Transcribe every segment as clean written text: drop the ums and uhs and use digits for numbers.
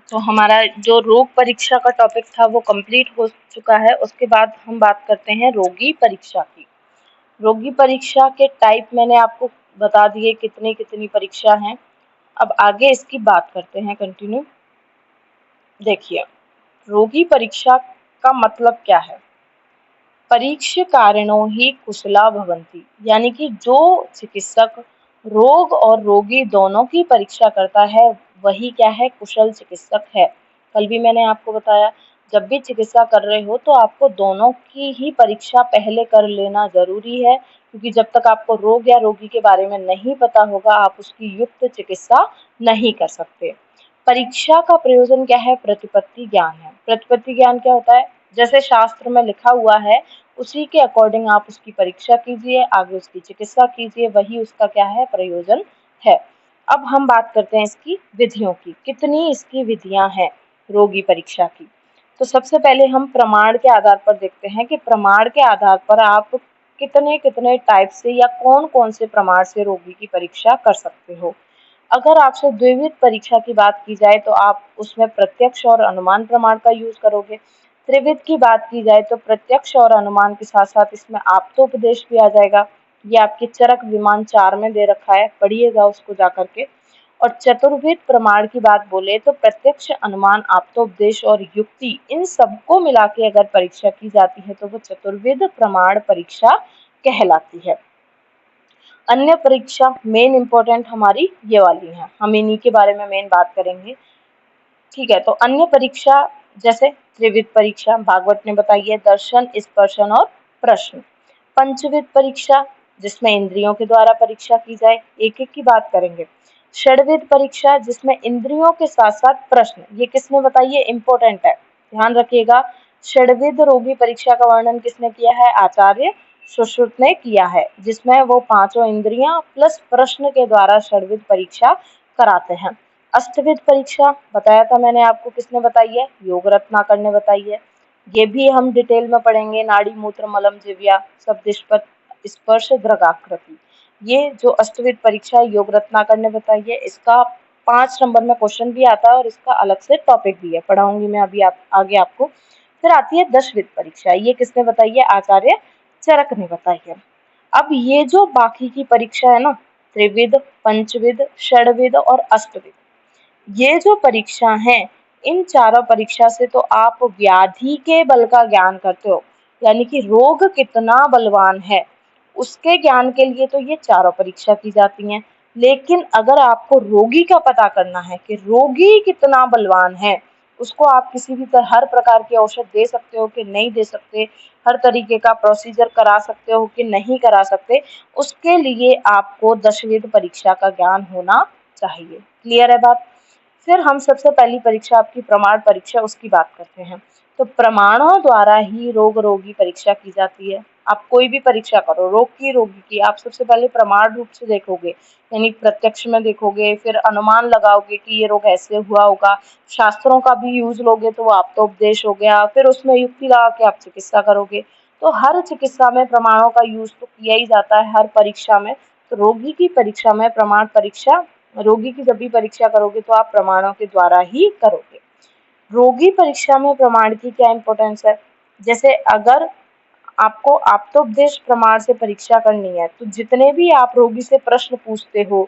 तो हमारा जो रोग परीक्षा का टॉपिक था वो कंप्लीट हो चुका है। उसके बाद हम बात करते हैं रोगी परीक्षा की। रोगी परीक्षा के टाइप मैंने आपको बता दिए कितनी कितनी परीक्षा हैं। अब आगे इसकी बात करते हैं कंटिन्यू। देखिए, रोगी परीक्षा का मतलब क्या है? परीक्षकारिणो हि कुशला भवन्ति, यानी कि जो चिकित्सक रोग और रोगी दोनों की परीक्षा करता है वही क्या है, कुशल चिकित्सक है। कल भी मैंने आपको बताया, जब भी चिकित्सा कर रहे हो तो आपको दोनों की ही परीक्षा पहले कर लेना जरूरी है, क्योंकि जब तक आपको रोग या रोगी के बारे में नहीं पता होगा आप उसकी युक्त चिकित्सा नहीं कर सकते। परीक्षा का प्रयोजन क्या है? प्रतिपत्ति ज्ञान है। प्रतिपत्ति ज्ञान क्या होता है? जैसे शास्त्र में लिखा हुआ है उसी के अकॉर्डिंग आप उसकी परीक्षा कीजिए, आगे उसकी चिकित्सा कीजिए, वही उसका क्या है, प्रयोजन है। अब हम बात करते हैं इसकी विधियों की। कितनी इसकी विधियां हैं रोगी परीक्षा की? तो सबसे पहले हम प्रमाण के आधार पर देखते हैं कि प्रमाण के आधार पर आप कितने कितने टाइप से या कौन कौन से प्रमाण से रोगी की परीक्षा कर सकते हो। अगर आपसे द्विविध परीक्षा की बात की जाए तो आप उसमें प्रत्यक्ष और अनुमान प्रमाण का यूज करोगे। त्रिविध की बात की जाए तो प्रत्यक्ष और अनुमान के साथ साथ इसमें आप्तोपदेश भी आ जाएगा। ये आपके चरक विमान 4 में दे रखा है, पढ़िएगा उसको जाकर के। और चतुर्विध प्रमाण की बात बोले तो प्रत्यक्ष, अनुमान, आप्तोपदेश और युक्ति, इन सबको मिला के अगर परीक्षा की जाती है तो वो चतुर्विध प्रमाण परीक्षा कहलाती है। अन्य परीक्षा मेन इंपॉर्टेंट हमारी ये वाली है, हम इन्हीं के बारे में मेन बात करेंगे। ठीक है, तो अन्य परीक्षा जैसे त्रिविध परीक्षा भागवत ने बताई है, दर्शन, स्पर्शन और प्रश्न। पंचविध परीक्षा जिसमें इंद्रियों के द्वारा परीक्षा की जाए, एक एक की बात करेंगे। षड्विध परीक्षा जिसमें इंद्रियों के साथ साथ प्रश्न, ये किसने बताई है, इंपॉर्टेंट है, ध्यान रखिएगा। षड्विध रोगी परीक्षा का वर्णन किसने किया है? आचार्य सुश्रुत ने किया है, जिसमें वो पांचों इंद्रियां प्लस प्रश्न के द्वारा षड्विध परीक्षा कराते हैं। अष्टविध परीक्षा बताया था मैंने आपको, किसने बताई है? योग रत्नाकर ने बताई है। ये भी हम डिटेल में पढ़ेंगे, नाड़ी मूत्र मलम जिव्या शब्द स्पर्श दृगाकृति। ये जो अष्टविध परीक्षा योग रत्नाकर ने बताई है, इसका 5 नंबर में क्वेश्चन भी आता है और इसका अलग से टॉपिक भी है, पढ़ाऊंगी मैं अभी आगे आपको। फिर आती है दशविध परीक्षा, ये किसने बताई है? आचार्य चरक ने बताई है। अब ये जो बाकी की परीक्षा है ना, त्रिविध, पंचविध, षड्विध और अष्टविध, ये जो परीक्षा है, इन चारों परीक्षा से तो आप व्याधि के बल का ज्ञान करते हो, यानी कि रोग कितना बलवान है उसके ज्ञान के लिए तो ये चारों परीक्षा की जाती हैं। लेकिन अगर आपको रोगी का पता करना है कि रोगी कितना बलवान है, उसको आप किसी भी तरह हर प्रकार की औषध दे सकते हो कि नहीं दे सकते, हर तरीके का प्रोसीजर करा सकते हो कि नहीं करा सकते, उसके लिए आपको दशविध परीक्षा का ज्ञान होना चाहिए। क्लियर है बात? फिर हम सबसे पहली परीक्षा आपकी प्रमाण परीक्षा, उसकी बात करते हैं। तो प्रमाणों द्वारा ही रोग रोगी परीक्षा की जाती है। आप कोई भी परीक्षा करो, रोग की रोगी की, आप सबसे पहले प्रमाण रूप से देखोगे, यानी प्रत्यक्ष में देखोगे, फिर अनुमान लगाओगे कि ये रोग ऐसे हुआ होगा, शास्त्रों का भी यूज लोगे तो वो आप्तोपदेश हो गया, फिर उसमें युक्ति लगा के आप चिकित्सा करोगे। तो हर चिकित्सा में प्रमाणों का यूज तो किया ही जाता है, हर परीक्षा में। तो रोगी की परीक्षा में प्रमाण परीक्षा, रोगी की जब भी परीक्षा करोगे तो आप प्रमाणों के द्वारा ही करोगे। रोगी परीक्षा में प्रमाण की क्या इंपॉर्टेंस है? जैसे अगर आपको आप्तोपदेश प्रमाण से परीक्षा करनी है तो जितने भी आप रोगी से प्रश्न पूछते हो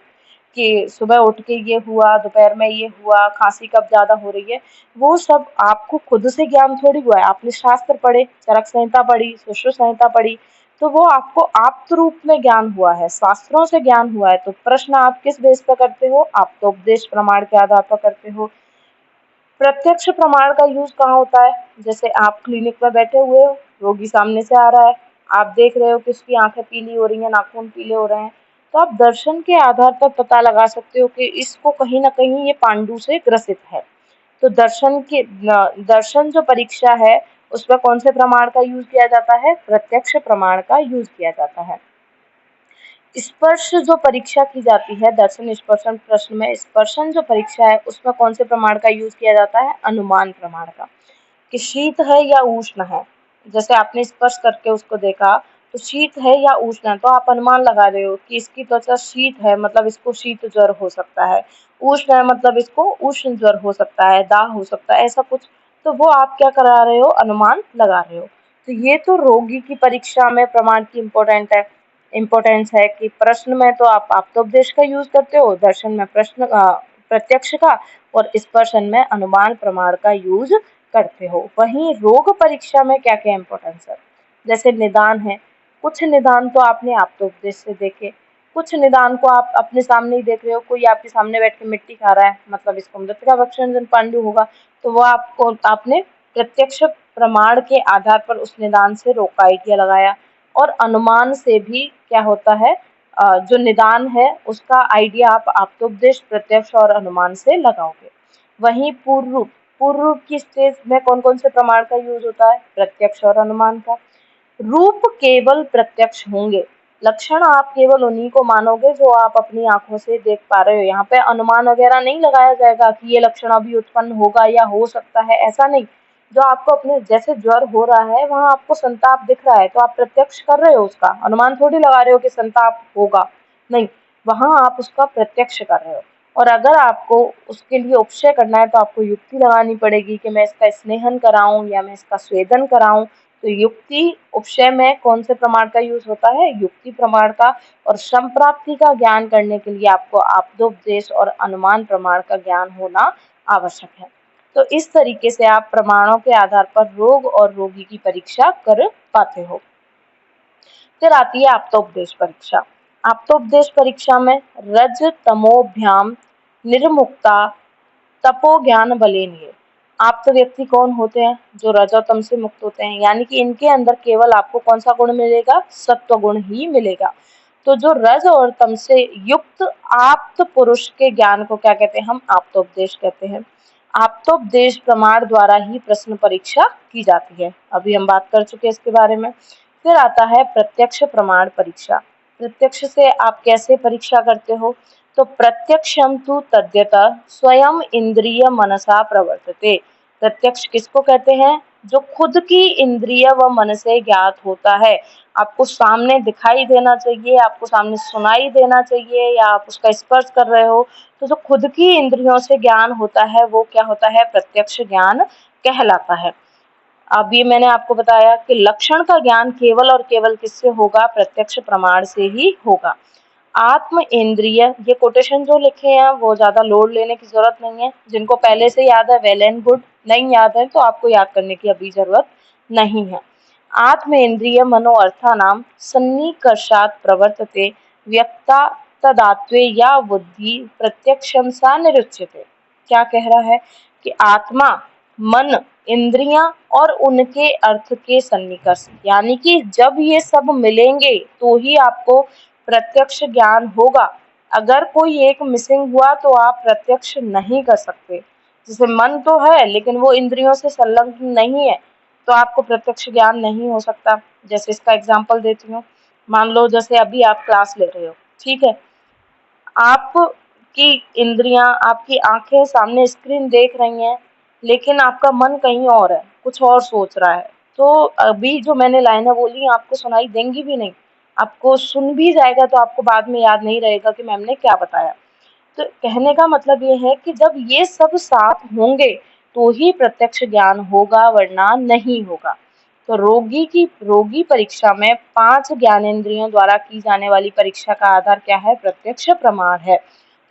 कि सुबह उठ के ये हुआ, दोपहर में ये हुआ, खांसी कब ज्यादा हो रही है, वो सब आपको खुद से ज्ञान थोड़ी हुआ है। आपने शास्त्र पढ़े, चरक संहिता पढ़ी, सुश्रुत संहिता पढ़ी, तो वो आपको आप्त रूप में ज्ञान हुआ है, शास्त्रों से ज्ञान हुआ है। तो प्रश्न आप किस बेस पर करते हो? आप्तोपदेश प्रमाण के आधार पर करते हो। प्रत्यक्ष प्रमाण का यूज कहाँ होता है? जैसे आप क्लिनिक में बैठे हुए हो, रोगी सामने से आ रहा है, आप देख रहे हो कि उसकी आंखें पीली हो रही हैं, नाखून पीले हो रहे हैं, तो आप दर्शन के आधार पर पता लगा सकते हो कि इसको कहीं ना कहीं ये पांडु से ग्रसित है। तो दर्शन जो परीक्षा है उसमें कौन से प्रमाण का यूज किया जाता है? प्रत्यक्ष प्रमाण का यूज किया जाता है। स्पर्श जो परीक्षा की जाती है, दर्शन स्पर्शन प्रश्न में स्पर्शन जो परीक्षा है उसमें कौन से प्रमाण का यूज किया जाता है? अनुमान प्रमाण का, कि शीत है या उष्ण है। जैसे आपने स्पर्श करके उसको देखा तो शीत है या उष्ण है, तो आप अनुमान लगा रहे हो कि इसकी त्वचा शीत है, मतलब इसको शीत ज्वर हो सकता है, उष्ण है मतलब इसको उष्ण ज्वर हो सकता है, दाह हो सकता है, ऐसा कुछ। तो वो आप क्या करा रहे हो, अनुमान लगा रहे हो। तो ये तो रोगी की परीक्षा में प्रमाण की इम्पोर्टेंस है कि प्रश्न में तो आप आप्तोपदेश का यूज करते हो, दर्शन में प्रत्यक्ष का, और स्पर्शन में अनुमान प्रमाण का यूज करते हो। वहीं रोग परीक्षा में क्या क्या इम्पोर्टेंस है, जैसे निदान है, कुछ निदान तो आपने आप्तोपदेश से देखे, कुछ निदान को आप अपने सामने ही देख रहे हो, कोई आपके सामने बैठ के मिट्टी खा रहा है, मतलब इसको मृतिका भक्षण पांडु होगा, तो वो आपने प्रत्यक्ष प्रमाण के आधार पर उस निदान से रोग का आइडिया लगाया। और अनुमान से भी क्या होता है, जो निदान है उसका आइडिया आप आप्तोपदेश, प्रत्यक्ष और अनुमान से लगाओगे। वहीं पूर्व रूप की स्टेज में कौन कौन से प्रमाण का यूज होता है, प्रत्यक्ष और अनुमान का। रूप केवल प्रत्यक्ष होंगे, लक्षण आप केवल उन्हीं को मानोगे जो आप अपनी आंखों से देख पा रहे हो। यहाँ पे अनुमान वगैरह नहीं लगाया जाएगा कि ये लक्षण अभी उत्पन्न होगा या हो सकता है, ऐसा नहीं। जो आपको अपने, जैसे ज्वर हो रहा है वहां आपको संताप दिख रहा है तो आप प्रत्यक्ष कर रहे हो उसका, अनुमान थोड़ी लगा रहे हो कि संताप होगा, नहीं, वहां आप उसका प्रत्यक्ष कर रहे हो। और अगर आपको उसके लिए उपचय करना है तो आपको युक्ति लगानी पड़ेगी कि मैं इसका स्नेहन कराऊं या मैं इसका स्वेदन कराऊं। तो युक्ति उपचय में कौन से प्रमाण का यूज होता है, युक्ति प्रमाण का। और संप्राप्ति का ज्ञान करने के लिए आपको आप्तोपदेश और अनुमान प्रमाण का ज्ञान होना आवश्यक है। तो इस तरीके से आप प्रमाणों के आधार पर रोग और रोगी की परीक्षा कर पाते हो। फिर आती है आप्तोपदेश परीक्षा। आप्तोपदेश परीक्षा में रज तमोभ्याम निर्मुक्ता तपो ज्ञान बलेनिये। आप्त व्यक्ति कौन होते हैं, जो रज और तम से मुक्त होते हैं, यानी कि इनके अंदर केवल आपको कौन सा गुण मिलेगा, सत्व गुण ही मिलेगा। तो जो रज और तम से युक्त आप्त पुरुष के ज्ञान को क्या कहते हैं, हम आप्तोपदेश कहते हैं। आप्तोपदेश प्रमाण द्वारा ही प्रश्न परीक्षा की जाती है, अभी हम बात कर चुके हैं इसके बारे में। फिर आता है प्रत्यक्ष प्रमाण परीक्षा। प्रत्यक्ष से आप कैसे परीक्षा करते हो, तो प्रत्यक्षम तु तद्यतः स्वयं इंद्रिय मनसा प्रवर्तते। प्रत्यक्ष किसको कहते हैं, जो खुद की इंद्रिय व मन से ज्ञात होता है। आपको सामने दिखाई देना चाहिए, आपको सामने सुनाई देना चाहिए, या आप उसका स्पर्श कर रहे हो, तो जो खुद की इंद्रियों से ज्ञान होता है वो क्या होता है, प्रत्यक्ष ज्ञान कहलाता है। अब ये मैंने आपको बताया कि लक्षण का ज्ञान केवल और केवल किससे होगा, प्रत्यक्ष प्रमाण से ही होगा। आत्म इंद्रिय, ये कोटेशन जो लिखे हैं वो ज्यादा लोड लेने की जरूरत नहीं है, जिनको पहले से याद है वेल एंड गुड, नहीं याद है तो आपको याद करने की अभी जरूरत नहीं है। आत्म इंद्रिय मनो अर्थानाम सन्निकर्षात् प्रवर्तते व्यक्ता तदात्वे या बुद्धि प्रत्यक्षम सा निरुच्यते। क्या कह रहा है कि आत्मा, मन, इंद्रियां और उनके अर्थ के सन्निकर्ष, यानी कि जब ये सब मिलेंगे तो ही आपको प्रत्यक्ष ज्ञान होगा। अगर कोई एक मिसिंग हुआ तो आप प्रत्यक्ष नहीं कर सकते। जैसे मन तो है लेकिन वो इंद्रियों से संलग्न नहीं है, तो आपको प्रत्यक्ष ज्ञान नहीं हो सकता। जैसे इसका एग्जांपल देती हूँ, मान लो जैसे अभी आप क्लास ले रहे हो, ठीक है, आपकी इंद्रियां, आपकी आंखें सामने स्क्रीन देख रही हैं, लेकिन आपका मन कहीं और है, कुछ और सोच रहा है। तो अभी जो मैंने लाइनें बोली आपको सुनाई देंगी भी नहीं, आपको सुन भी जाएगा तो आपको बाद में याद नहीं रहेगा कि मैम ने क्या बताया। तो कहने का मतलब ये है कि जब ये सब साथ होंगे तो ही प्रत्यक्ष ज्ञान होगा, वरना नहीं होगा। तो रोगी परीक्षा में 5 ज्ञानेंद्रियों द्वारा की जाने वाली परीक्षा का आधार क्या है, प्रत्यक्ष प्रमाण है।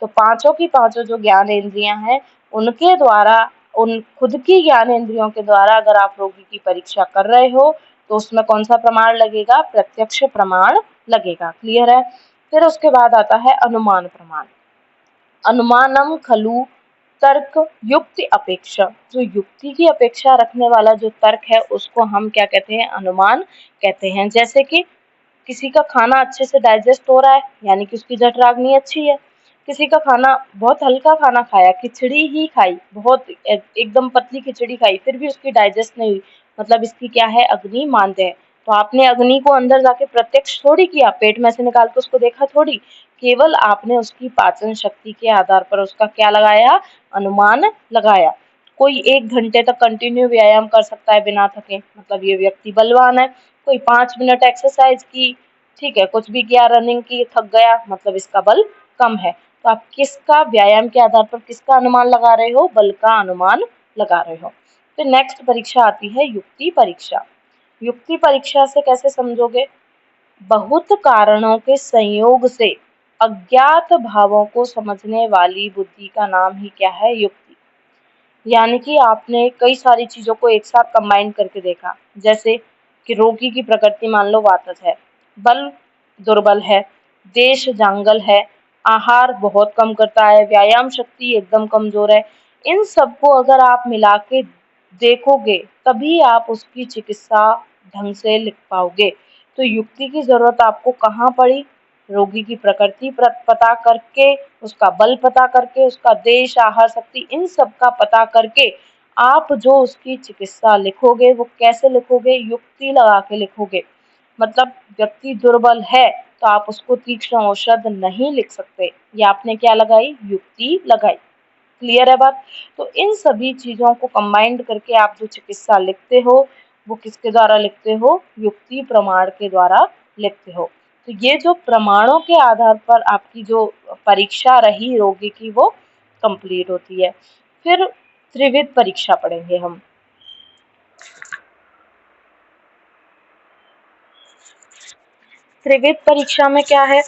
तो पांचों की पांचों जो ज्ञानेंद्रियां हैं उनके द्वारा, उन खुद की ज्ञानेंद्रियों के द्वारा अगर आप रोगी की परीक्षा कर रहे हो तो उसमें कौन सा प्रमाण लगेगा, प्रत्यक्ष प्रमाण लगेगा। क्लियर है। फिर उसके बाद आता है अनुमान प्रमाण। अनुमानम खलु तर्क युक्ति अपेक्षा, जो युक्ति की अपेक्षा रखने वाला जो तर्क है उसको हम क्या कहते हैं, अनुमान कहते हैं। जैसे कि किसी का खाना अच्छे से डाइजेस्ट हो रहा है, यानी कि उसकी जठराग्नि अच्छी है। किसी का खाना बहुत हल्का खाना खाया, खिचड़ी ही खाई, बहुत एकदम पतली खिचड़ी खाई, फिर भी उसकी डाइजेस्ट नहीं हुई, मतलब इसकी क्या है, अग्नि मांद्य है। तो आपने अग्नि को अंदर जाके प्रत्यक्ष थोड़ी किया, पेट में से निकाल के उसको देखा थोड़ी, केवल आपने उसकी पाचन शक्ति के आधार पर उसका क्या लगाया, अनुमान लगाया। कोई 1 घंटे तक कंटिन्यू व्यायाम कर सकता है बिना थके, मतलब ये व्यक्ति बलवान है। कोई 5 मिनट एक्सरसाइज की, ठीक है, कुछ भी किया, रनिंग की, थक गया, मतलब इसका बल कम है। तो आप किसका, व्यायाम के आधार पर किसका अनुमान लगा रहे हो? बल का अनुमान लगा रहे हो। फिर नेक्स्ट परीक्षा आती है युक्ति परीक्षा। युक्ति परीक्षा से कैसे समझोगे? बहुत कारणों के संयोग से अज्ञात भावों को समझने वाली बुद्धि का नाम ही क्या है? युक्ति। यानी कि आपने कई सारी चीजों को एक साथ कंबाइन करके देखा, जैसे कि रोगी की प्रकृति मान लो वातज है, बल दुर्बल है, देश जांगल है, आहार बहुत कम करता है, व्यायाम शक्ति एकदम कमजोर है। इन सबको अगर आप मिला के देखोगे तभी आप उसकी चिकित्सा ढंग से लिख पाओगे। तो युक्ति की जरूरत आपको कहाँ पड़ी? रोगी की प्रकृति पता करके, उसका बल पता करके, उसका देश, आहार शक्ति, इन सब का पता करके आप जो उसकी चिकित्सा लिखोगे वो कैसे लिखोगे? युक्ति लगा के लिखोगे। मतलब व्यक्ति दुर्बल है तो आप उसको तीक्ष्ण औषध नहीं लिख सकते, ये आपने क्या लगाई? युक्ति लगाई। क्लियर है बात? तो इन सभी चीजों को कंबाइंड करके आप जो चिकित्सा लिखते हो वो किसके द्वारा लिखते हो? युक्ति प्रमाण के द्वारा लिखते हो। तो ये जो प्रमाणों के आधार पर आपकी जो परीक्षा रही रोगी की वो कंप्लीट होती है। फिर त्रिविध परीक्षा पढ़ेंगे हम। त्रिविध परीक्षा में क्या है?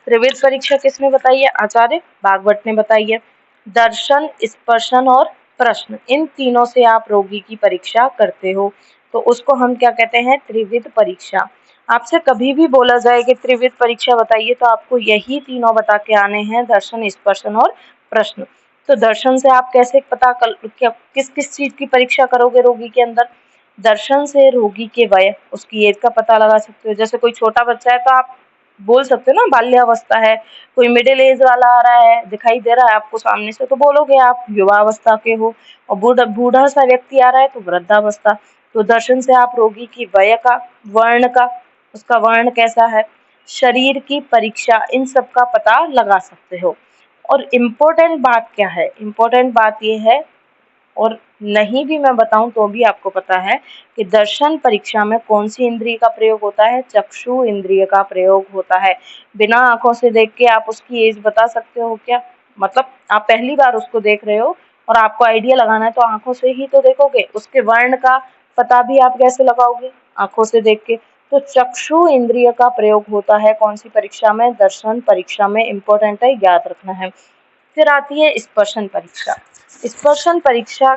त्रिविध परीक्षा किसने बताई है? आचार्य भागवत ने बताई है। दर्शन, स्पर्शन और प्रश्न, इन तीनों से आप रोगी की परीक्षा करते हो, तो उसको हम क्या कहते हैं? त्रिविध परीक्षा। आपसे कभी भी बोला जाए कि त्रिविध परीक्षा बताइए तो आपको यही तीनों बता के आने हैं, दर्शन, स्पर्शन और प्रश्न। तो दर्शन से आप कैसे पता कर, किस किस चीज की परीक्षा करोगे रोगी के अंदर? दर्शन से रोगी के वय, उसकी एज का पता लगा सकते हो। जैसे कोई छोटा बच्चा है तो आप बोल सकते हो ना बाल्यावस्था है, कोई मिडिल एज वाला आ रहा है, दिखाई दे रहा है आपको सामने से, तो बोलोगे आप युवावस्था के हो, और बूढ़ा सा व्यक्ति आ रहा है तो वृद्धावस्था। तो दर्शन से आप रोगी की वय का, वर्ण का, उसका वर्ण कैसा है, शरीर की परीक्षा, इन सब का पता लगा सकते हो। और इम्पोर्टेंट बात क्या है? इम्पोर्टेंट बात ये है, और नहीं भी मैं बताऊं तो भी आपको पता है कि दर्शन परीक्षा में कौन सी इंद्रिय का प्रयोग होता है? चक्षु इंद्रिय का प्रयोग होता है। बिना आंखों से देख के आप उसकी एज बता सकते हो क्या? मतलब आप पहली बार उसको देख रहे हो और आपको आइडिया लगाना है तो आंखों से ही तो देखोगे। उसके वर्ण का पता भी आप कैसे लगाओगे? आंखों से देख के। तो चक्षु इंद्रिय का प्रयोग होता है कौन सी परीक्षा में? दर्शन परीक्षा में। इंपॉर्टेंट है, याद रखना है। फिर आती है स्पर्शन परीक्षा। स्पर्शन परीक्षा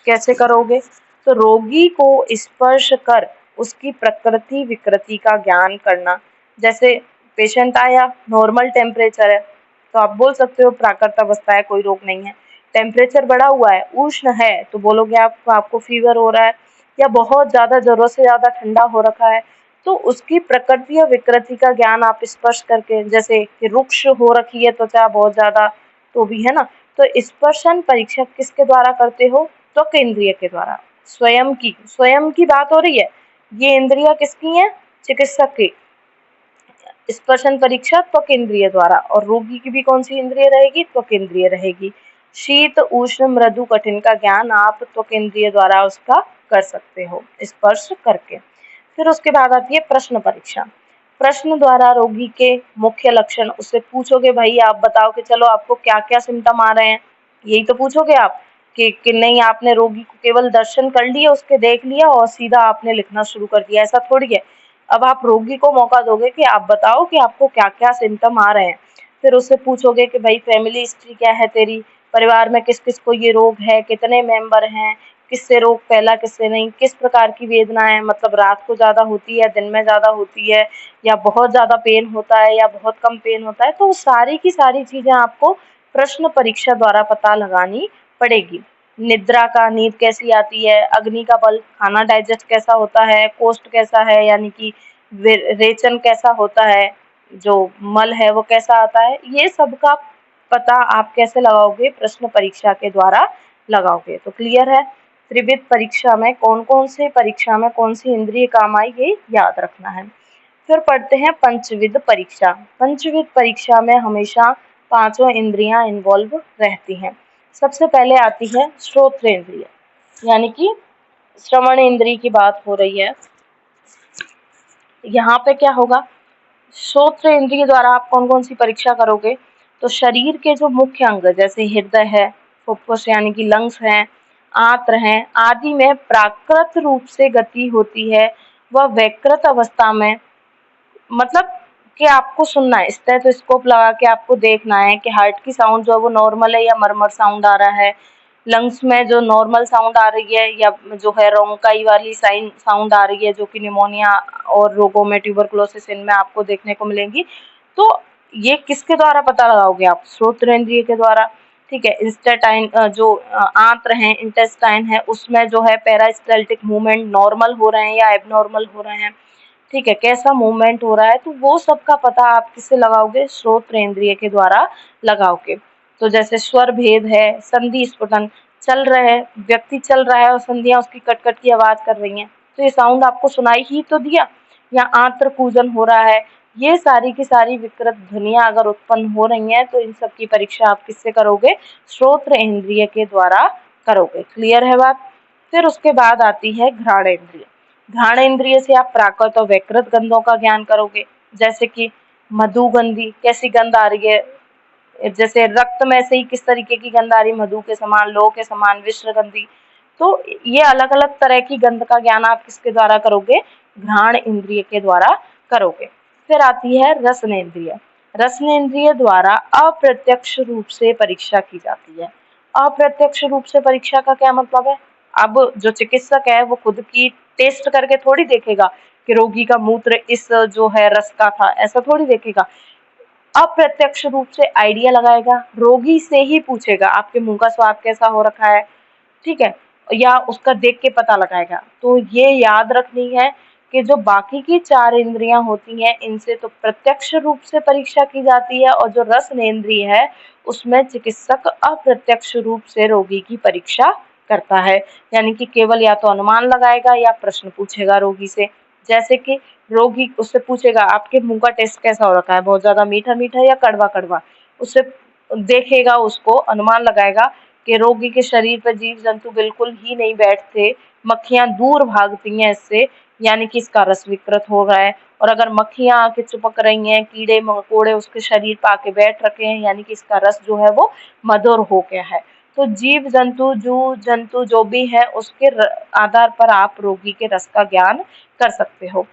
कैसे करोगे? तो रोगी को स्पर्श कर उसकी प्रकृति विकृति का ज्ञान करना। जैसे पेशेंट आया, नॉर्मल टेम्परेचर है, तो आप बोल सकते हो प्राकृत अवस्था है, कोई रोग नहीं है। टेम्परेचर बढ़ा हुआ है, उष्ण है, तो बोलोगे आपको फीवर हो रहा है, या बहुत ज्यादा जरूरत से ज्यादा ठंडा हो रखा है, तो उसकी प्रकृति और विकृति का ज्ञान आप स्पर्श करके, जैसे कि रुक्ष हो रखी है त्वचा बहुत ज्यादा, तो भी है ना। तो स्पर्शन परीक्षा किसके द्वारा करते हो? त्वक इंद्रिय के द्वारा। स्वयं की बात हो रही है, ये इंद्रिया किसकी है? चिकित्सक की। स्पर्शन परीक्षा त्वक इंद्रिय द्वारा। और रोगी की भी कौन सी इंद्रिय रहेगी? त्वक इंद्रिय रहेगी। शीत, उष्ण, मृदु, कठिन का ज्ञान आप त्वक इंद्रिय द्वारा उसका कर सकते हो स्पर्श करके। फिर उसके बाद आती है प्रश्न परीक्षा। प्रश्न द्वारा रोगी के मुख्य लक्षण, उससे पूछोगे भाई आप बताओ कि चलो आपको क्या क्या सिम्टम आ रहे हैं, यही तो पूछोगे आप, कि नहीं आपने रोगी को केवल दर्शन कर लिया, उसके देख लिया और सीधा आपने लिखना शुरू कर दिया, ऐसा थोड़ी है। अब आप रोगी को मौका दोगे कि आप बताओ कि आपको क्या क्या सिम्टम आ रहे हैं। फिर उससे पूछोगे कि भाई फैमिली हिस्ट्री क्या है तेरी, परिवार में किस किस को ये रोग है, कितने मेंबर हैं, किससे रोग फैला किससे नहीं, किस प्रकार की वेदना है, मतलब रात को ज्यादा होती है, दिन में ज्यादा होती है, या बहुत ज्यादा पेन होता है या बहुत कम पेन होता है। तो सारी की सारी चीजें आपको प्रश्न परीक्षा द्वारा पता लगानी पड़ेगी। निद्रा का, नींद कैसी आती है, अग्नि का बल, खाना डाइजेस्ट कैसा होता है, कोष्ठ कैसा है, यानी कि रेचन कैसा होता है, जो मल है वो कैसा आता है, ये सब का पता आप कैसे लगाओगे? प्रश्न परीक्षा के द्वारा लगाओगे। तो क्लियर है? त्रिविध परीक्षा में कौन कौन से परीक्षा में कौन सी इंद्रिय काम आई, ये याद रखना है। फिर पढ़ते हैं पंचविध परीक्षा। पंचविध परीक्षा में हमेशा पांचों इंद्रियां इन्वॉल्व रहती हैं। सबसे पहले आती है श्रोत्र इंद्रिय, यानी कि श्रवण इंद्रिय की बात हो रही है। यहाँ पे क्या होगा, श्रोत्र इंद्रिय द्वारा आप कौन कौन सी परीक्षा करोगे, तो शरीर के जो मुख्य अंग जैसे हृदय है, फुफ्फुस यानी कि लंग्स हैं, आंत्र हैं आदि में प्राकृत रूप से गति होती है, वह वैकृत अवस्था में, मतलब कि आपको सुनना है, स्टेथोस्कोप लगा के आपको देखना है कि हार्ट की साउंड जो है वो नॉर्मल है या मरमर साउंड आ रहा है, लंग्स में जो नॉर्मल साउंड आ रही है या जो है रोंकाई वाली साउंड आ रही है, जो कि निमोनिया और रोगों में, ट्यूबरकुलोसिस इनमें आपको देखने को मिलेंगी। तो ये किसके द्वारा पता लगाओगे आप, श्रोत्रेंद्रिय के द्वारा। ठीक है, इंस्टेटाइन जो आंत्र हैं, इंटेस्टाइन है, उसमें जो है पेरास्टाल्टिक मूवमेंट नॉर्मल हो रहे हैं या एबनॉर्मल हो रहे हैं, ठीक है, कैसा मूवमेंट हो रहा है, तो वो सब का पता आप किससे लगाओगे, श्रोत्रेंद्रिय के द्वारा लगाओगे। तो जैसे स्वर भेद है, संधि स्फुटन, चल रहे है व्यक्ति, चल रहा है और संधियां उसकी कट कट की आवाज कर रही हैं, तो ये साउंड आपको सुनाई ही तो दिया। या आंत्र कूजन हो रहा है, ये सारी की सारी विकृत ध्वनियां अगर उत्पन्न हो रही हैं, तो इन सब की परीक्षा आप किससे करोगे, श्रोत्र इंद्रिय के द्वारा करोगे। क्लियर है बात। फिर उसके बाद आती है घ्राणेन्द्रिय। घ्राणेन्द्रिय से आप प्राकृत और वैकृत गंधों का ज्ञान करोगे, जैसे कि मधुगंधी, कैसी गंध आ रही है, जैसे रक्त में से ही किस तरीके की गंध आ रही, मधु के समान, लौ के समान, विश्रगंधी। तो ये अलग अलग तरह की गंध का ज्ञान आप किसके द्वारा करोगे, घ्राण इंद्रिय के द्वारा करोगे। फिर आती है रसनेन्द्रिय। रसनेन्द्रिय द्वारा अप्रत्यक्ष रूप से परीक्षा की जाती है। अप्रत्यक्ष रूप से परीक्षा का क्या मतलब है, अब जो चिकित्सक है वो खुद की टेस्ट करके थोड़ी देखेगा कि रोगी का मूत्र इस जो है रस का था, ऐसा थोड़ी देखेगा। अप्रत्यक्ष रूप से आइडिया लगाएगा, रोगी से ही पूछेगा आपके मुंह का स्वाद कैसा हो रखा है, ठीक है, या उसका देख के पता लगाएगा। तो ये याद रखनी है कि जो बाकी की 4 इंद्रियां होती हैं, इनसे तो प्रत्यक्ष रूप से परीक्षा की जाती है, और जो रसनेंद्रिय है उसमें चिकित्सक अप्रत्यक्ष रूप से रोगी की परीक्षा करता है, यानी कि केवल या तो अनुमान लगाएगा या प्रश्न पूछेगा रोगी से। जैसे कि रोगी उससे पूछेगा आपके मुंह का टेस्ट कैसा हो रखा है, बहुत ज्यादा मीठा मीठा या कड़वा कड़वा, उससे देखेगा, उसको अनुमान लगाएगा कि रोगी के शरीर पर जीव जंतु बिल्कुल ही नहीं बैठते, मक्खियां दूर भागती हैं इससे, यानी कि इसका रस विकृत हो रहा है। और अगर मक्खियां आके चिपक रही हैं, कीड़े मकोड़े उसके शरीर पर आके बैठ रखे हैं, यानी कि इसका रस जो है वो मधुर हो गया है। तो जीव जंतु जो भी है उसके आधार पर आप रोगी के रस का ज्ञान कर सकते हो।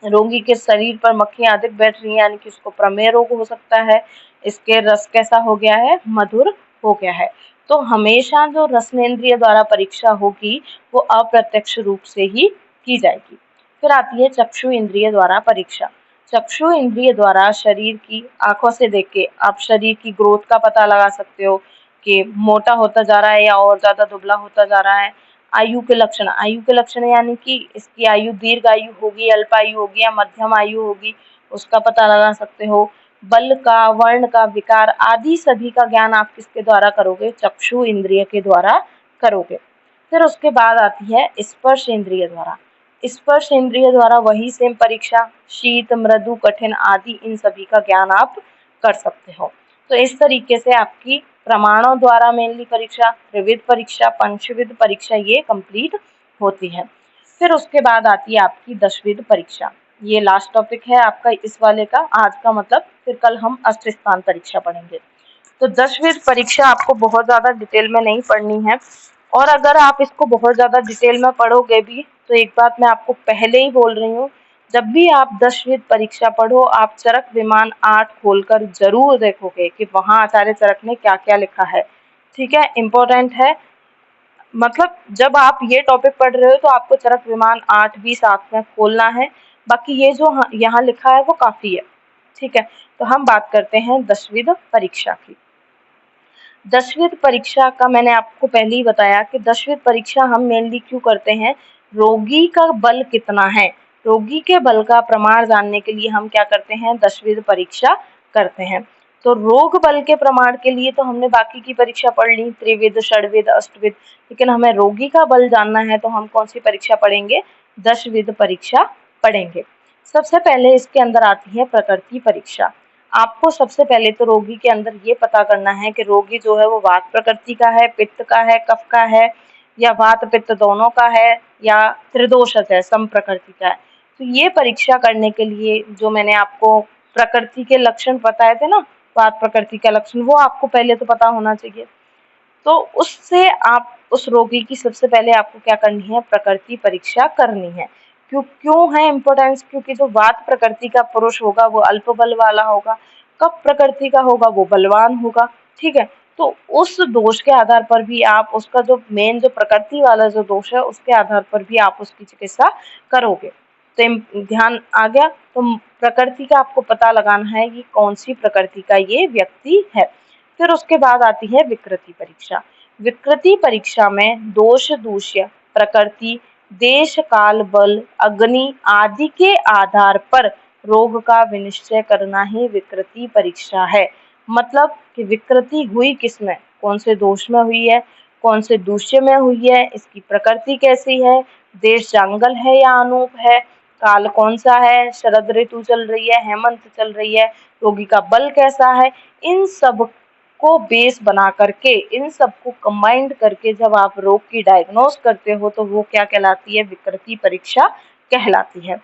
रोगी के शरीर पर मक्खियां अधिक बैठ रही हैं, यानी कि उसको प्रमेह रोग हो सकता है, इसके रस कैसा हो गया है, मधुर हो गया है। तो हमेशा जो रसनेंद्रिय द्वारा परीक्षा होगी वो अप्रत्यक्ष रूप से ही की जाएगी। फिर आती है चक्षु इंद्रिय द्वारा परीक्षा। चक्षु इंद्रिय द्वारा शरीर की आंखों से देख के आप शरीर की ग्रोथ का पता लगा सकते हो कि मोटा होता जा रहा है या और ज्यादा दुबला होता जा रहा है। आयु के लक्षण यानी कि इसकी आयु दीर्घ आयु होगी, अल्प आयु होगी या मध्यम आयु होगी, उसका पता लगा सकते हो। बल का, वर्ण का, विकार आदि सभी का ज्ञान आप किसके द्वारा करोगे, चक्षु इंद्रिय के द्वारा करोगे। फिर उसके बाद आती है स्पर्श इंद्रिय द्वारा। स्पर्श इंद्रिय द्वारा वही सेम परीक्षा, शीत, मृदु, कठिन आदि इन सभी का ज्ञान आप कर सकते हो। तो इस तरीके से आपकी प्रमाणों द्वारा मेनली परीक्षा, त्रिविध परीक्षा, पंचविध परीक्षा ये कंप्लीट होती है। फिर उसके बाद आती है आपकी दशविध परीक्षा। ये लास्ट टॉपिक है आपका इस वाले का आज का, मतलब फिर कल हम अष्ट स्थान परीक्षा पढ़ेंगे। तो दशविध परीक्षा आपको बहुत ज्यादा डिटेल में नहीं पढ़नी है, और अगर आप इसको बहुत ज्यादा डिटेल में पढ़ोगे भी तो एक बात मैं आपको पहले ही बोल रही हूँ, जब भी आप दशविध परीक्षा पढ़ो आप चरक विमान 8 खोलकर जरूर देखोगे कि वहां आचार्य चरक ने क्या क्या लिखा है। ठीक है, इम्पोर्टेंट है, मतलब जब आप ये टॉपिक पढ़ रहे हो तो आपको चरक विमान 8 भी साथ में खोलना है, बाकी ये जो यहाँ लिखा है वो काफी है। ठीक है, तो हम बात करते हैं दशविध परीक्षा की। दशविध परीक्षा का मैंने आपको पहले ही बताया कि दशविध परीक्षा हम मेनली क्यों करते हैं, रोगी का बल कितना है, रोगी के बल का प्रमाण जानने के लिए हम क्या करते हैं, दशविध परीक्षा करते हैं। तो रोग बल के प्रमाण के लिए तो हमने बाकी की परीक्षा पढ़ ली, त्रिविध, षड्विध, अष्टविध, लेकिन हमें रोगी का बल जानना है तो हम कौन सी परीक्षा पढ़ेंगे, दशविध परीक्षा पढ़ेंगे। सबसे पहले इसके अंदर आती है प्रकृति परीक्षा। आपको सबसे पहले तो रोगी के अंदर ये पता करना है कि रोगी जो है वो वात प्रकृति का है, पित्त का है, कफ का है, या वात पित्त दोनों का है, या त्रिदोष है, सम प्रकृति का है। तो ये परीक्षा करने के लिए जो मैंने आपको प्रकृति के लक्षण बताए थे ना, वात प्रकृति का लक्षण, वो आपको पहले तो पता होना चाहिए। तो उससे आप उस रोगी की सबसे पहले आपको क्या करनी है, प्रकृति परीक्षा करनी है। क्यों है इम्पोर्टेंस, क्योंकि जो वात प्रकृति का पुरुष होगा वो अल्प बल वाला होगा, कफ प्रकृति का होगा वो बलवान होगा, ठीक है। तो उस दोष के आधार पर भी आप उसका जो मेन जो प्रकृति वाला जो दोष है उसके आधार पर भी आप उसकी चिकित्सा करोगे। तो ध्यान आ गया। तो प्रकृति का आपको पता लगाना है कि कौन सी प्रकृति का ये व्यक्ति है। फिर उसके बाद आती है विकृति परीक्षा। विकृति परीक्षा में दोष, दूष्य, प्रकृति, देश, काल, बल, अग्नि आदि के आधार पर रोग का विनिश्चय करना ही विकृति परीक्षा है। मतलब कि विकृति हुई किसमें, कौन से दोष में हुई है, कौन से दूष्य में हुई है, इसकी प्रकृति कैसी है, देश जंगल है या अनूप है, काल कौन सा है, शरद ऋतु चल रही है, हेमंत चल रही है, रोगी का बल कैसा है, इन सब को बेस बना करके, इन सबको कंबाइंड करके जब आप रोग की डायग्नोस करते हो तो वो क्या कहलाती है, विकृति परीक्षा कहलाती है।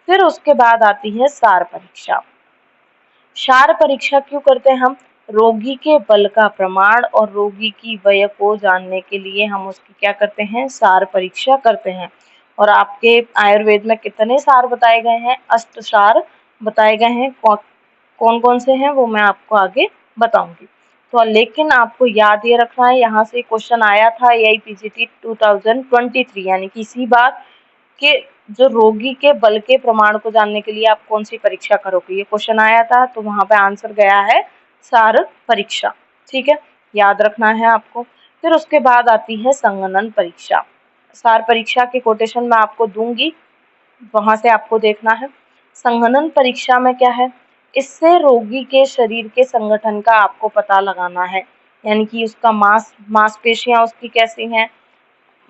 फिर उसके बाद आती है सार परीक्षा। सार परीक्षा क्यों करते हैं हम, रोगी के बल का प्रमाण और रोगी की वय को जानने के लिए हम उसकी क्या करते हैं, सार परीक्षा करते हैं। और आपके आयुर्वेद में कितने सार बताए गए हैं, अष्ट सार बताए गए हैं। कौन कौन से हैं वो मैं आपको आगे बताऊंगी। तो लेकिन आपको याद ये रखना है, यहाँ से क्वेश्चन आया था AIPGT 2023, यानी कि इसी बार कि जो रोगी के बल के प्रमाण को जानने के लिए आप कौन सी परीक्षा करोगे, ये क्वेश्चन आया था। तो वहां पे आंसर गया है सार परीक्षा, ठीक है, याद रखना है आपको। फिर उसके बाद आती है संगणन परीक्षा। सार परीक्षा के कोटेशन मैं आपको दूंगी, वहां से आपको देखना है। संगणन परीक्षा में क्या है, इससे रोगी के शरीर के संगठन का आपको पता लगाना है, यानी कि उसका मांसपेशियां उसकी कैसी हैं,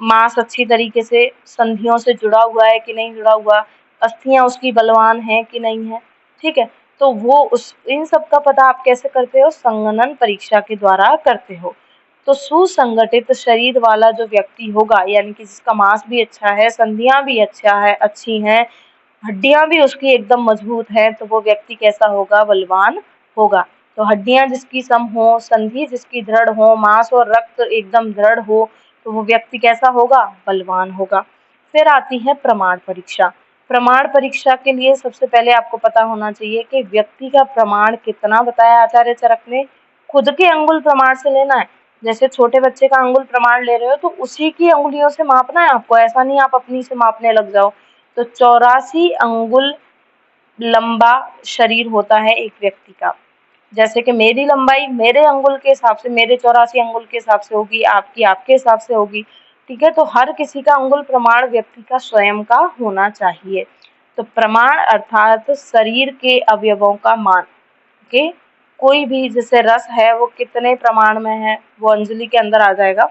मांस अच्छी तरीके से संधियों से जुड़ा हुआ है कि नहीं जुड़ा हुआ, अस्थियां उसकी बलवान है कि नहीं है, ठीक है। तो वो उस इन सब का पता आप कैसे करते हो, संगणन परीक्षा के द्वारा करते हो। तो सुसंगठित शरीर वाला जो व्यक्ति होगा, यानी कि जिसका मांस भी अच्छा है, संधियां भी अच्छी हैं, हड्डियां भी उसकी एकदम मजबूत है, तो वो व्यक्ति कैसा होगा, बलवान होगा। तो हड्डियां जिसकी सम हो, संधि जिसकी दृढ़ हो, मांस और रक्त एकदम दृढ़ हो, तो वो व्यक्ति कैसा होगा, बलवान होगा। फिर आती है प्रमाण परीक्षा। प्रमाण परीक्षा के लिए सबसे पहले आपको पता होना चाहिए कि व्यक्ति का प्रमाण कितना बताया आचार्य चरक ने, खुद के अंगुल प्रमाण से लेना है। जैसे छोटे बच्चे का अंगुल प्रमाण ले रहे हो तो उसी की अंगुलियों से मापना है आपको, ऐसा नहीं आप अपनी से मापने लग जाओ। तो 84 अंगुल लंबा शरीर होता है एक व्यक्ति का। जैसे कि मेरी लंबाई मेरे अंगुल के हिसाब से, मेरे 84 अंगुल के हिसाब से होगी, आपकी आपके हिसाब से होगी, ठीक है। तो हर किसी का अंगुल प्रमाण व्यक्ति का स्वयं का होना चाहिए। तो प्रमाण अर्थात शरीर के अवयवों का मान, के कोई भी जैसे रस है वो कितने प्रमाण में है वो अंजलि के अंदर आ जाएगा।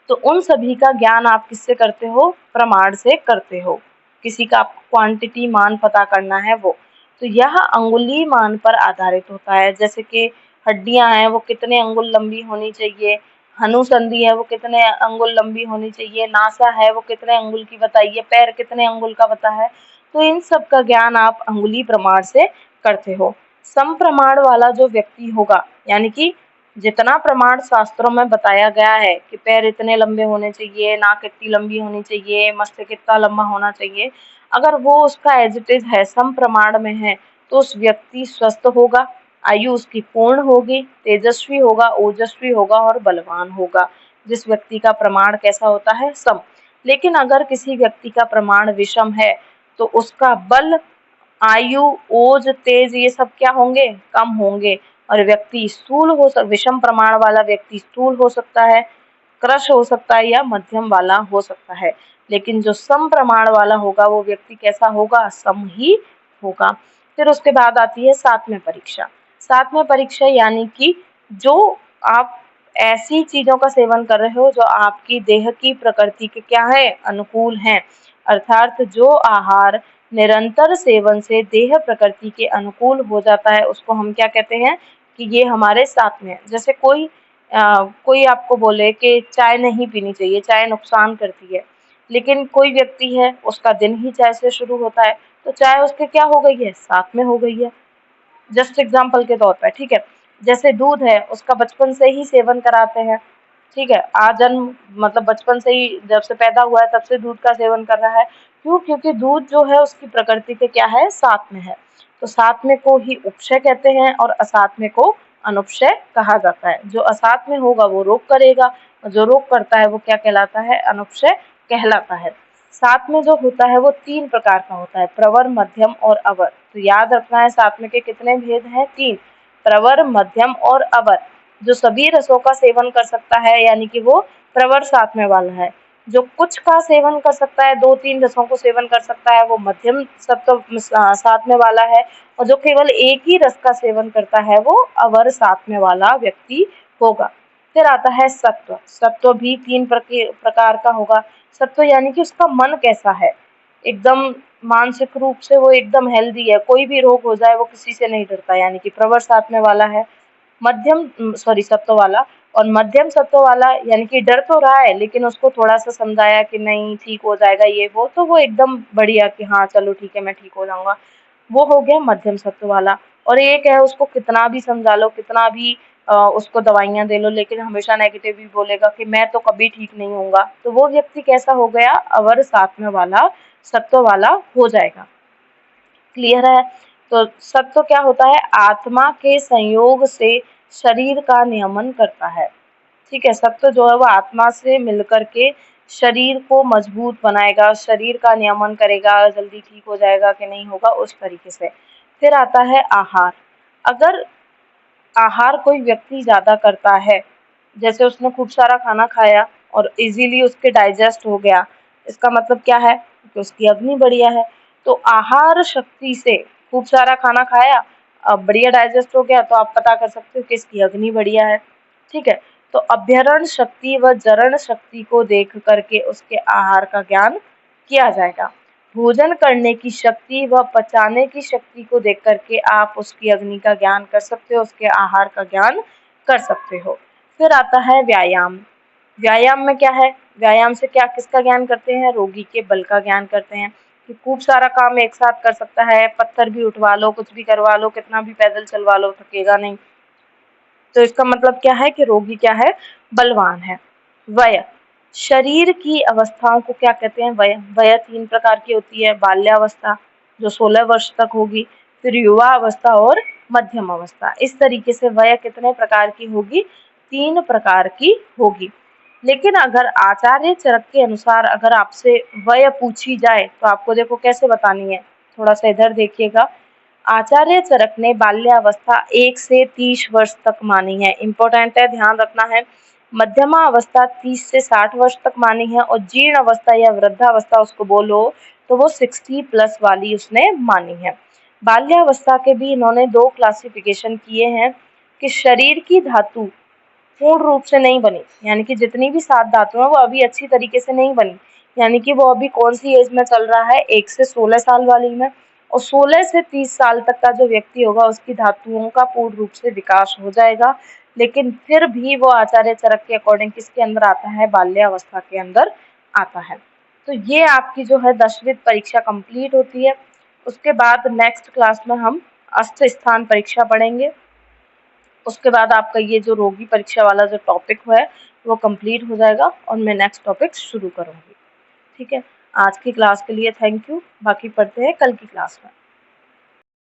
तो उन सभी का ज्ञान आप किससे करते हो, प्रमाण से करते हो। किसी का क्वांटिटी मान पता करना है वो, तो यह अंगुली मान पर आधारित होता है। जैसे कि हड्डियां हैं वो कितने अंगुल लंबी होनी चाहिए, हनुसंधि है वो कितने अंगुल लंबी होनी चाहिए, नासा है वो कितने अंगुल की बताइए, पैर कितने अंगुल का बता है। तो इन सब का ज्ञान आप अंगुली प्रमाण से करते हो। सम प्रमाण वाला जो व्यक्ति होगा, यानी कि जितना प्रमाण शास्त्रों में बताया गया है कि पैर इतने लंबे होने चाहिए, नाक इतनी लंबी होनी चाहिए, मस्तक इतना लंबा होना चाहिए, अगर वो उसका एज इट इज है, सम प्रमाण में है, तो उस व्यक्ति स्वस्थ होगा, आयु उसकी पूर्ण होगी, तेजस्वी होगा, ओजस्वी होगा और बलवान होगा। जिस व्यक्ति का प्रमाण कैसा होता है, सम। लेकिन अगर किसी व्यक्ति का प्रमाण विषम है तो उसका बल, आयु, ओज, तेज ये सब क्या होंगे, कम होंगे, और व्यक्ति स्थूल हो विषम प्रमाण वाला व्यक्ति स्थूल हो सकता है, कृश हो सकता है या मध्यम वाला हो सकता है। लेकिन जो सम प्रमाण वाला होगा वो व्यक्ति कैसा होगा, सम ही होगा। फिर उसके बाद आती है सातवें परीक्षा। सातवें परीक्षा यानी कि जो आप ऐसी चीजों का सेवन कर रहे हो जो आपकी देह की प्रकृति के क्या है, अनुकूल हैं। अर्थात जो आहार निरंतर सेवन से देह प्रकृति के अनुकूल हो जाता है उसको हम क्या कहते हैं, कि ये हमारे साथ में है। जैसे कोई आपको बोले कि चाय नहीं पीनी चाहिए, चाय नुकसान करती है, लेकिन कोई व्यक्ति है उसका दिन ही चाय से शुरू होता है, तो चाय उसके क्या हो गई है, साथ में हो गई है। जस्ट एग्जाम्पल के तौर पर, ठीक है। जैसे दूध है, उसका बचपन से ही सेवन कराते हैं, ठीक है। आजन्म मतलब बचपन से ही, जब से पैदा हुआ है तब से दूध का सेवन कर रहा है। क्यों? क्योंकि दूध जो है उसकी प्रकृति के क्या है, साथ में है। तो साथ में को ही उपशय कहते हैं और असाथ में को अनुपशय कहा जाता है। जो असाथ में होगा वो रोग करेगा, और जो रोग करता है वो क्या कहलाता है, अनुपशय कहलाता है। साथ में जो होता है वो 3 प्रकार का होता है, प्रवर, मध्यम और अवर। तो याद रखना है साथ में के कितने भेद हैं, 3, प्रवर, मध्यम और अवर। जो सभी रसों का सेवन कर सकता है यानी कि वो प्रवर साथ में वाला है। जो कुछ का सेवन कर सकता है, 2-3 रसों को सेवन कर सकता है, वो मध्यम सत्व साथ में वाला है। और जो केवल एक ही रस का सेवन करता है वो अवर साथ में वाला व्यक्ति होगा। फिर आता है सत्व। सत्व भी 3 प्रकार का होगा। सत्व यानी कि उसका मन कैसा है, एकदम मानसिक रूप से वो एकदम हेल्दी है, कोई भी रोग हो जाए वो किसी से नहीं डरता, यानी कि प्रवर साथ में वाला है। सत्व वाला। और मध्यम सत्व वाला यानी कि डर तो रहा है लेकिन उसको थोड़ा सा समझाया कि नहीं ठीक हो जाएगा ये वो, तो वो एकदम बढ़िया कि हाँ चलो ठीक है मैं ठीक हो जाऊंगा, वो हो गया मध्यम सत्व वाला। और एक है उसको कितना भी समझा लो, कितना भी उसको दवाइयां दे लो, लेकिन हमेशा नेगेटिव ही बोलेगा कि मैं तो कभी ठीक नहीं होऊंगा, तो वो व्यक्ति कैसा हो गया, अवर साथ में वाला सत्व वाला हो जाएगा। क्लियर है? तो सत्व क्या होता है, आत्मा के संयोग से शरीर का नियमन करता है, ठीक है। सत्व जो है वो आत्मा से मिलकर के शरीर को मजबूत बनाएगा, शरीर का नियमन करेगा, जल्दी ठीक हो जाएगा कि नहीं होगा, उस तरीके से। फिर आता है आहार। अगर आहार कोई व्यक्ति ज्यादा करता है, जैसे उसने खूब सारा खाना खाया और इजीली उसके डाइजेस्ट हो गया, इसका मतलब क्या है कि उसकी अग्नि बढ़िया है। तो आहार शक्ति से, खूब सारा खाना खाया, अब बढ़िया डाइजेस्ट हो गया, तो आप पता कर सकते हो कि इसकी अग्नि बढ़िया है, ठीक है। तो अभ्यरण शक्ति व जरण शक्ति को देख करके उसके आहार का ज्ञान किया जाएगा। भोजन करने की शक्ति व पचाने की शक्ति को देख करके आप उसकी अग्नि का ज्ञान कर सकते हो, उसके आहार का ज्ञान कर सकते हो। फिर आता है व्यायाम। व्यायाम में क्या है, व्यायाम से क्या किसका ज्ञान करते हैं, रोगी के बल का ज्ञान करते हैं कि खूब सारा काम एक साथ कर सकता है, पत्थर भी उठवा लो, कुछ भी करवा लो, कितना भी पैदल चलवा लो, थकेगा नहीं। तो इसका मतलब क्या है कि रोगी क्या है, बलवान है। वय, शरीर की अवस्थाओं को क्या कहते हैं, वय। वय 3 प्रकार की होती है, बाल्यावस्था जो 16 वर्ष तक होगी, फिर युवा अवस्था और मध्यम अवस्था। इस तरीके से वय कितने प्रकार की होगी, 3 प्रकार की होगी। लेकिन अगर आचार्य चरक के अनुसार अगर आपसे वय पूछी जाए तो आपको देखो कैसे बतानी है, थोड़ा सा इधर देखिएगा। आचार्य चरक ने बाल्यावस्था 1 से 30 वर्ष तक मानी है, इंपॉर्टेंट है, ध्यान रखना है। मध्यमा अवस्था 30 से 60 वर्ष तक मानी है, और जीर्ण अवस्था या वृद्धावस्था उसको बोलो तो वो 60 प्लस वाली उसने मानी है। बाल्यावस्था के भी इन्होंने 2 क्लासिफिकेशन किए हैं कि शरीर की धातु पूर्ण रूप से नहीं बनी, यानी कि जितनी भी 7 धातु है वो अभी अच्छी तरीके से नहीं बनी, यानी कि वो अभी कौन सी एज में चल रहा है, 1 से 16 साल वाली में। और 16 से 30 साल तक का जो व्यक्ति होगा उसकी धातुओं का पूर्ण रूप से विकास हो जाएगा, लेकिन फिर भी वो आचार्य चरक के अकॉर्डिंग किसके अंदर आता है, बाल्यावस्था के अंदर आता है। तो ये आपकी जो है 10वीं परीक्षा कंप्लीट होती है। उसके बाद नेक्स्ट क्लास में हम अष्ट स्थान परीक्षा पढ़ेंगे। उसके बाद आपका ये जो रोगी परीक्षा वाला जो टॉपिक है वो कंप्लीट हो जाएगा और मैं नेक्स्ट टॉपिक शुरू करूँगी, ठीक है। आज की क्लास के लिए थैंक यू, बाकी पढ़ते हैं कल की क्लास में।